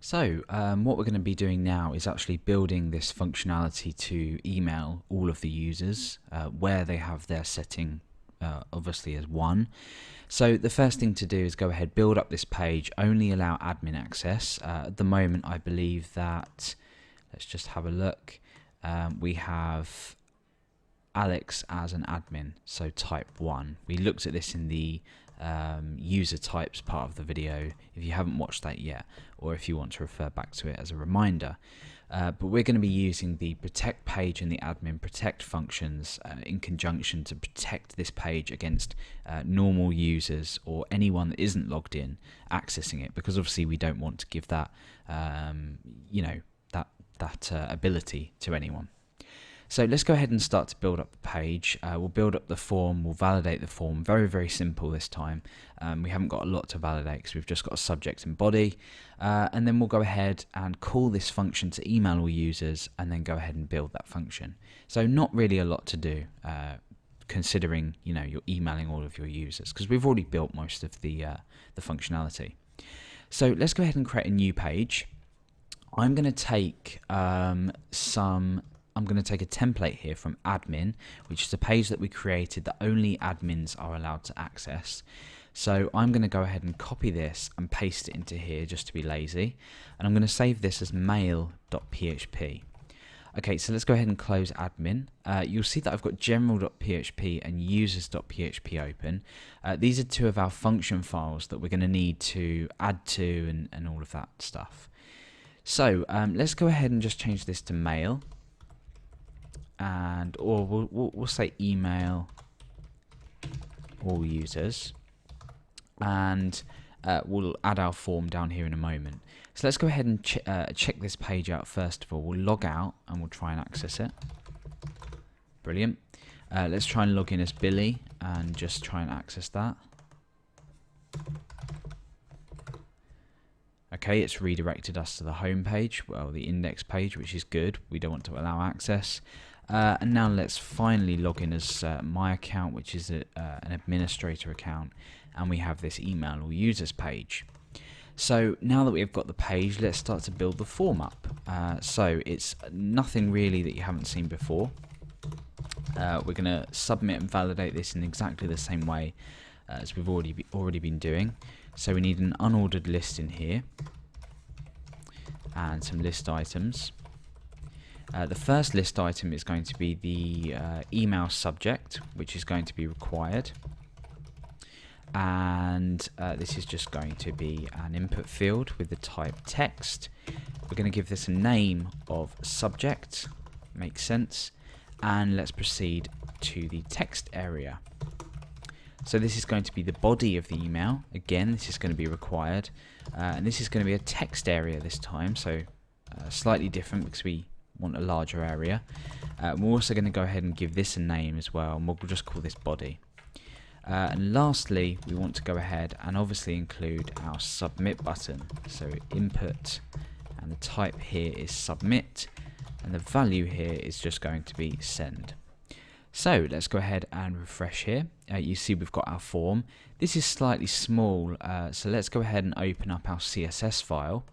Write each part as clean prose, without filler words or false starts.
What we're going to be doing now is actually building this functionality to email all of the users where they have their setting obviously as 1. So the first thing to do is go ahead, build up this page, only allow admin access. At the moment I believe that, let's just have a look, we have Alex as an admin, so type 1. We looked at this in the user types part of the video if you haven't watched that yet, or if you want to refer back to it as a reminder. But we're going to be using the protect page and the admin protect functions in conjunction to protect this page against normal users or anyone that isn't logged in accessing it, because obviously we don't want to give that that ability to anyone. So let's go ahead and start to build up the page. We'll build up the form, we'll validate the form. Very, very simple this time. We haven't got a lot to validate because we've just got a subject and body. And then we'll go ahead and call this function to email all users and then go ahead and build that function. So not really a lot to do considering you're emailing all of your users, because we've already built most of the functionality. So let's go ahead and create a new page. I'm going to take I'm going to take a template here from admin, which is a page that we created that only admins are allowed to access. So I'm going to go ahead and copy this and paste it into here just to be lazy. And I'm going to save this as mail.php. Okay, so let's go ahead and close admin. You'll see that I've got general.php and users.php open. These are two of our function files that we're going to need to add to and all of that stuff. So let's go ahead and just change this to mail. Or we'll say email all users, and we'll add our form down here in a moment. So let's go ahead and check this page out first of all. We'll log out and we'll try and access it. Brilliant. Let's try and log in as Billy and just try and access that. Okay, it's redirected us to the home page, well, the index page, which is good. We don't want to allow access. And now let's finally log in as my account, which is an administrator account, and we have this email or users page. So now that we've got the page, let's start to build the form up. So it's nothing really that you haven't seen before. We're going to submit and validate this in exactly the same way as we've already been doing. So we need an unordered list in here and some list items. The first list item is going to be the email subject, which is going to be required. And this is just going to be an input field with the type text. We're going to give this a name of subject, makes sense. And let's proceed to the text area. So this is going to be the body of the email. Again, this is going to be required. And this is going to be a text area this time, so slightly different because we want a larger area. We're also going to go ahead and give this a name as well, and we'll just call this body. And lastly, we want to go ahead and obviously include our submit button. So input, and the type here is submit, and the value here is just going to be send. So let's go ahead and refresh here. You see we've got our form. This is slightly small, so let's go ahead and open up our CSS file.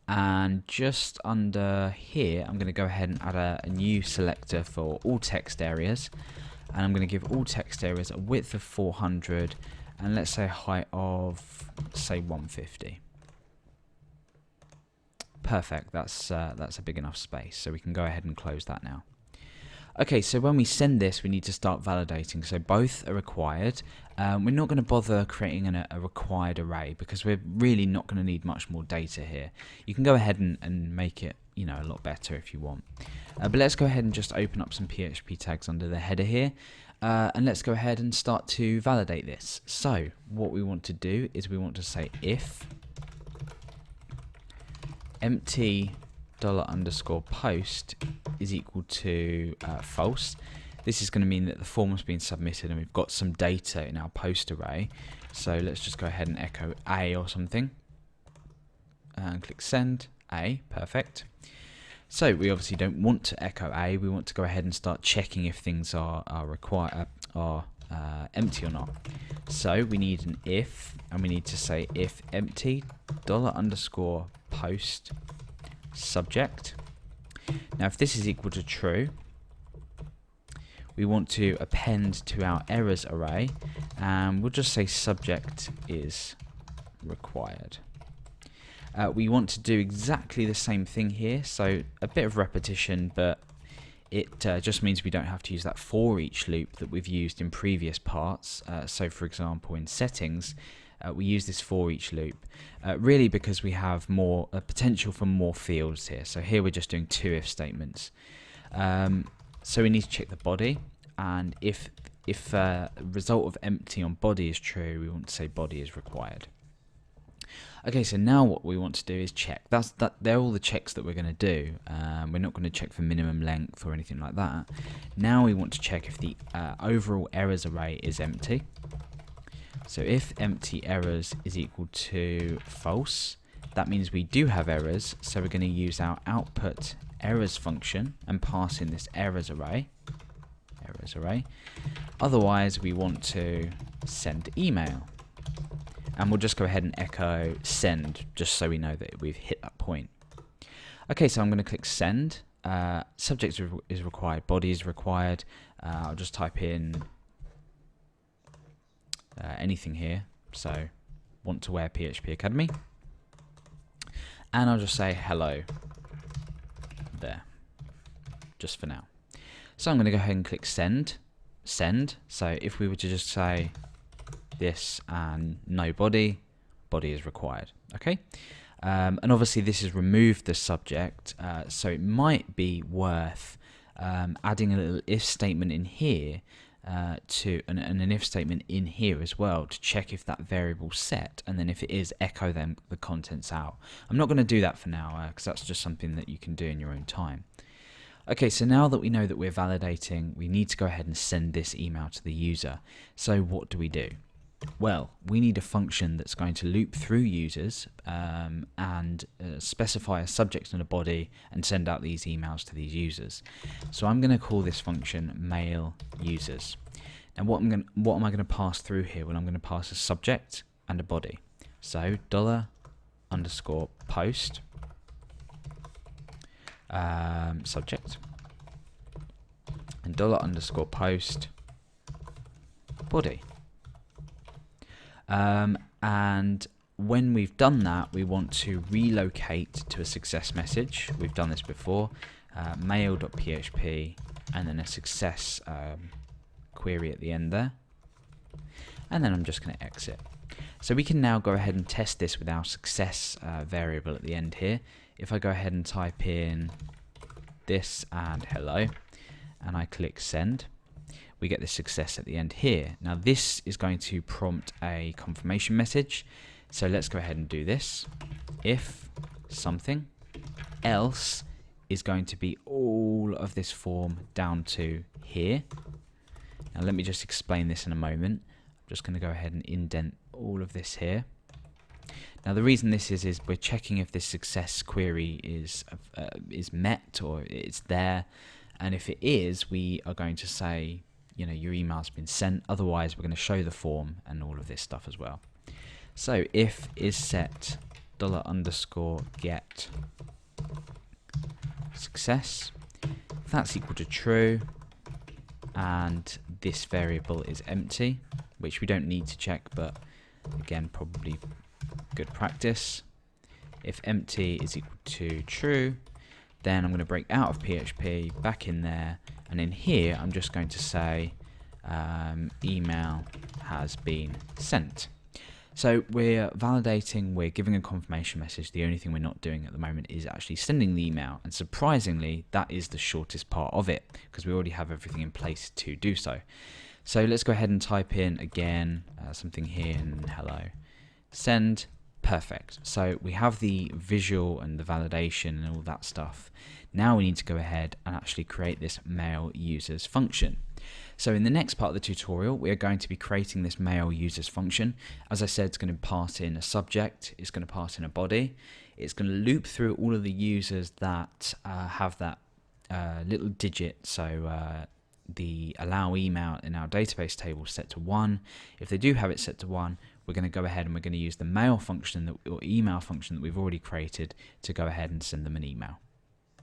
And just under here, I'm going to go ahead and add a new selector for all text areas. And I'm going to give all text areas a width of 400 and let's say a height of, say, 150. Perfect, that's a big enough space, so we can go ahead and close that now. Okay, so when we send this, we need to start validating. So both are required. We're not going to bother creating a required array because we're really not going to need much more data here. You can go ahead and make it, a lot better if you want. But let's go ahead and just open up some PHP tags under the header here. And let's go ahead and start to validate this. So what we want to do is we want to say if empty $_post is equal to false. This is going to mean that the form has been submitted and we've got some data in our post array. So let's just go ahead and echo A or something and click send. A, perfect. So we obviously don't want to echo A, we want to go ahead and start checking if things are empty or not. So we need an if, and we need to say if empty $_post subject. Now if this is equal to true, we want to append to our errors array, and we'll just say subject is required. We want to do exactly the same thing here, so a bit of repetition, but it just means we don't have to use that for each loop that we've used in previous parts. So for example, in settings, we use this for each loop, really because we have more potential for more fields here. So here we're just doing 2 if statements. So we need to check the body, and if result of empty on body is true, we want to say body is required. Okay, so now what we want to do is check. They're all the checks that we're going to do. We're not going to check for minimum length or anything like that. Now we want to check if the overall errors array is empty. So if empty errors is equal to false, that means we do have errors. So we're going to use our output errors function and pass in this errors array. Otherwise, we want to send email. And we'll just go ahead and echo send, just so we know that we've hit that point. Okay, so I'm going to click send. Subject is required, body is required. I'll just type in anything here. So, want to wear PHP Academy. And I'll just say hello there, just for now. So I'm going to go ahead and click send. So if we were to just say this and no body is required. Okay, and obviously this has removed the subject, so it might be worth adding a little if statement in here to an if statement in here as well to check if that variable's set, and then if it is, echo them the contents out. I'm not going to do that for now because that's just something that you can do in your own time. Okay, so now that we know that we're validating, we need to go ahead and send this email to the user. So what do? Well, we need a function that's going to loop through users and specify a subject and a body and send out these emails to these users. So I'm going to call this function mail users. Now what am I going to pass through here? Well, I'm going to pass a subject and a body. So $_post subject and $_post body. And when we've done that, we want to relocate to a success message. We've done this before, mail.php, and then a success query at the end there. And then I'm just going to exit. So we can now go ahead and test this with our success variable at the end here. If I go ahead and type in this and hello, and I click send, we get the success at the end here. Now this is going to prompt a confirmation message. So let's go ahead and do this. If something else is going to be all of this form down to here. Now let me just explain this in a moment. I'm just going to go ahead and indent all of this here. Now the reason this is we're checking if this success query is met or it's there, and if it is, we are going to say, you know, your email's been sent. Otherwise, we're going to show the form and all of this stuff as well. So if is set $_get success, if that's equal to true, and this variable is empty, which we don't need to check, but again, probably good practice. If empty is equal to true, then I'm going to break out of PHP, back in there, and in here I'm just going to say email has been sent. So we're validating, we're giving a confirmation message. The only thing we're not doing at the moment is actually sending the email, and surprisingly that is the shortest part of it because we already have everything in place to do so. So let's go ahead and type in again something here and hello, send. Perfect. So we have the visual and the validation and all that stuff. Now we need to go ahead and actually create this mail users function. So in the next part of the tutorial, we are going to be creating this mail users function. As I said, it's going to pass in a subject, it's going to pass in a body, it's going to loop through all of the users that have that little digit, so the allow email in our database table set to 1. If they do have it set to 1, we're going to go ahead and we're going to use the mail function or email function that we've already created to go ahead and send them an email.